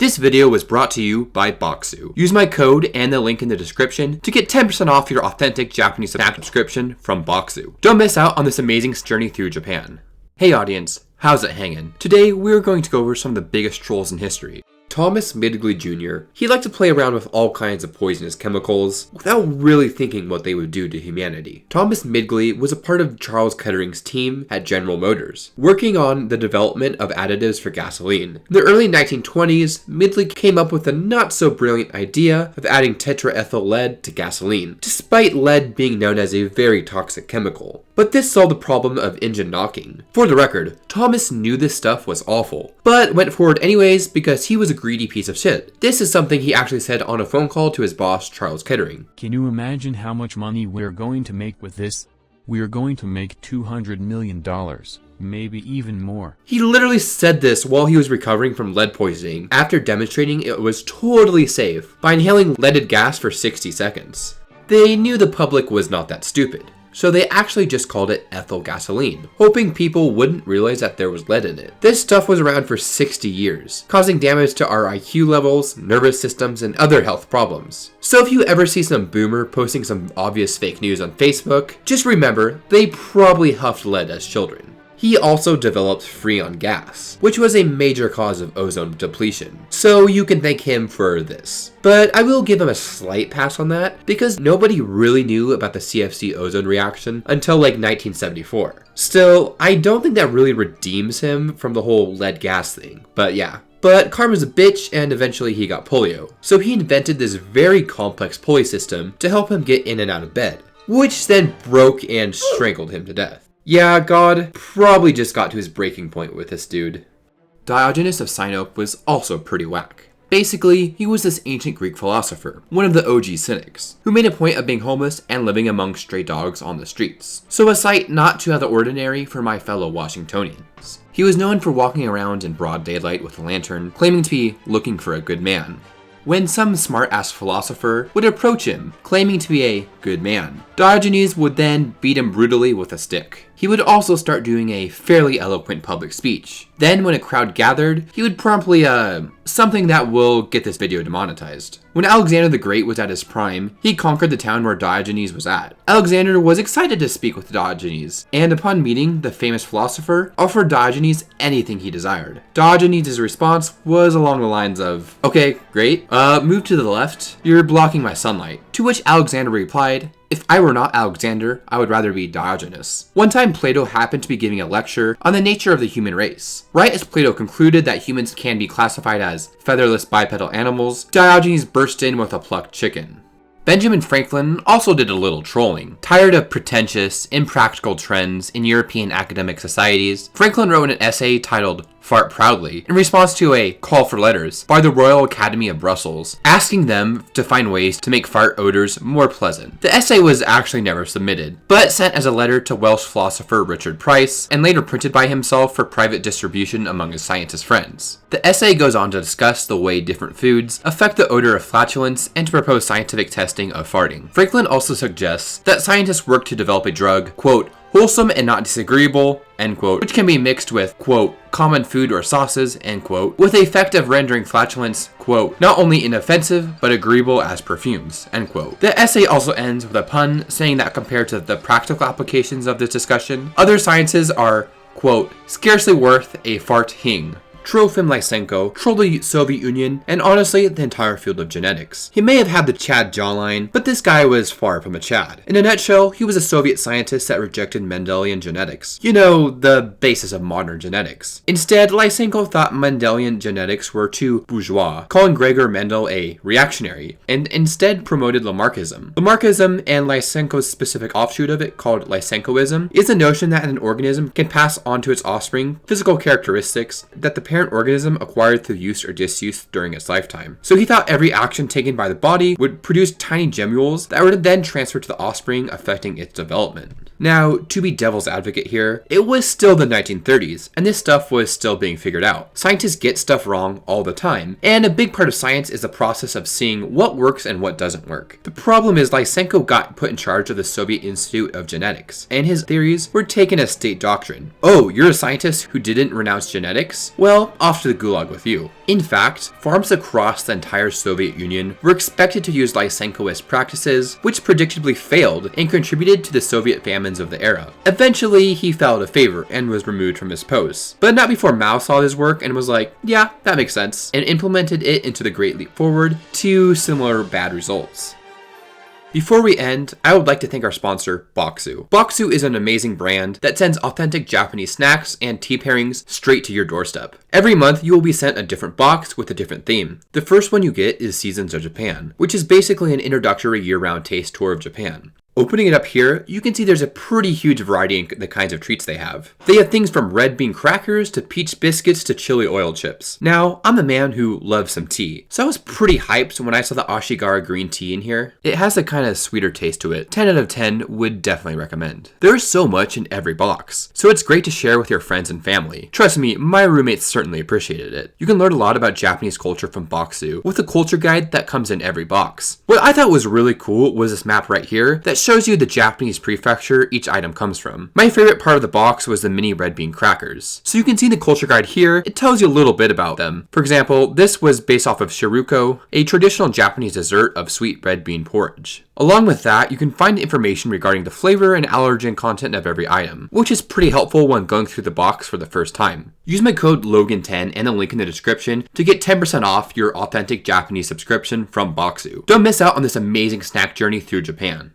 This video was brought to you by Boxu. Use my code and the link in the description to get 10% off your authentic Japanese subscription from Boxu. Don't miss out on this amazing journey through Japan. Hey audience, how's it hanging? Today we're going to go over some of the biggest trolls in history. Thomas Midgley Jr. He liked to play around with all kinds of poisonous chemicals without really thinking what they would do to humanity. Thomas Midgley was a part of Charles Kettering's team at General Motors, working on the development of additives for gasoline. In the early 1920s, Midgley came up with a not so brilliant idea of adding tetraethyl lead to gasoline, despite lead being known as a very toxic chemical. But this solved the problem of engine knocking. For the record, Thomas knew this stuff was awful, but went forward anyways because he was a greedy piece of shit. This is something he actually said on a phone call to his boss, Charles Kettering. Can you imagine how much money we're going to make with this? We're going to make $200 million, maybe even more. He literally said this while he was recovering from lead poisoning after demonstrating it was totally safe by inhaling leaded gas for 60 seconds. They knew the public was not that stupid, so they actually just called it ethyl gasoline, hoping people wouldn't realize that there was lead in it. This stuff was around for 60 years, causing damage to our IQ levels, nervous systems, and other health problems. So if you ever see some boomer posting some obvious fake news on Facebook, just remember they probably huffed lead as children. He also developed Freon gas, which was a major cause of ozone depletion, so you can thank him for this. But I will give him a slight pass on that, because nobody really knew about the CFC ozone reaction until like 1974. Still, I don't think that really redeems him from the whole lead gas thing, but yeah. But karma's a bitch, and eventually he got polio. So he invented this very complex pulley system to help him get in and out of bed, which then broke and strangled him to death. Yeah, God probably just got to his breaking point with this dude. Diogenes of Sinope was also pretty whack. Basically, he was this ancient Greek philosopher, one of the OG cynics, who made a point of being homeless and living among stray dogs on the streets. So a sight not too out of the ordinary for my fellow Washingtonians. He was known for walking around in broad daylight with a lantern, claiming to be looking for a good man. When some smart-ass philosopher would approach him, claiming to be a good man, Diogenes would then beat him brutally with a stick. He would also start doing a fairly eloquent public speech. Then when a crowd gathered, he would promptly, something that will get this video demonetized. When Alexander the Great was at his prime, he conquered the town where Diogenes was at. Alexander was excited to speak with Diogenes, and upon meeting the famous philosopher, offered Diogenes anything he desired. Diogenes' response was along the lines of, "Okay, great, move to the left, you're blocking my sunlight." To which Alexander replied, "If I were not Alexander, I would rather be Diogenes." One time Plato happened to be giving a lecture on the nature of the human race. Right as Plato concluded that humans can be classified as featherless bipedal animals, Diogenes burst in with a plucked chicken. Benjamin Franklin also did a little trolling. Tired of pretentious, impractical trends in European academic societies, Franklin wrote an essay titled Fart Proudly in response to a call for letters by the Royal Academy of Brussels, asking them to find ways to make fart odors more pleasant. The essay was actually never submitted, but sent as a letter to Welsh philosopher Richard Price, and later printed by himself for private distribution among his scientist friends. The essay goes on to discuss the way different foods affect the odor of flatulence and to propose scientific testing of farting. Franklin also suggests that scientists work to develop a drug, quote, wholesome and not disagreeable, end quote, which can be mixed with, quote, common food or sauces, end quote, with the effect of rendering flatulence, quote, not only inoffensive, but agreeable as perfumes, end quote. The essay also ends with a pun saying that compared to the practical applications of this discussion, other sciences are, quote, scarcely worth a fart hing. Trofim Lysenko trolled the Soviet Union and honestly the entire field of genetics. He may have had the Chad jawline, but this guy was far from a Chad. In a nutshell, he was a Soviet scientist that rejected Mendelian genetics. You know, the basis of modern genetics. Instead, Lysenko thought Mendelian genetics were too bourgeois, calling Gregor Mendel a reactionary, and instead promoted Lamarckism. Lamarckism and Lysenko's specific offshoot of it, called Lysenkoism, is the notion that an organism can pass on to its offspring physical characteristics that the parent organism acquired through use or disuse during its lifetime. So he thought every action taken by the body would produce tiny gemmules that were then transferred to the offspring, affecting its development. Now, to be devil's advocate here, it was still the 1930s, and this stuff was still being figured out. Scientists get stuff wrong all the time, and a big part of science is the process of seeing what works and what doesn't work. The problem is Lysenko got put in charge of the Soviet Institute of Genetics, and his theories were taken as state doctrine. Oh, you're a scientist who didn't renounce genetics? Well, off to the gulag with you. In fact, farms across the entire Soviet Union were expected to use Lysenkoist practices, which predictably failed and contributed to the Soviet famines of the era. Eventually, he fell out of favor and was removed from his post. But not before Mao saw his work and was like, yeah, that makes sense, and implemented it into the Great Leap Forward to similar bad results. Before we end, I would like to thank our sponsor, Boxu. Boxu is an amazing brand that sends authentic Japanese snacks and tea pairings straight to your doorstep. Every month, you will be sent a different box with a different theme. The first one you get is Seasons of Japan, which is basically an introductory year-round taste tour of Japan. Opening it up here, you can see there's a pretty huge variety in the kinds of treats they have. They have things from red bean crackers to peach biscuits to chili oil chips. Now, I'm a man who loves some tea, so I was pretty hyped when I saw the Ashigara green tea in here. It has a kind of sweeter taste to it. 10 out of 10 would definitely recommend. There's so much in every box, so it's great to share with your friends and family. Trust me, my roommates certainly appreciated it. You can learn a lot about Japanese culture from Boxu with a culture guide that comes in every box. What I thought was really cool was this map right here that shows you the Japanese prefecture each item comes from. My favorite part of the box was the mini red bean crackers. So you can see the culture guide here, it tells you a little bit about them. For example, this was based off of shiruko, a traditional Japanese dessert of sweet red bean porridge. Along with that, you can find information regarding the flavor and allergen content of every item, which is pretty helpful when going through the box for the first time. Use my code LOGAN10 and the link in the description to get 10% off your authentic Japanese subscription from Boxu. Don't miss out on this amazing snack journey through Japan.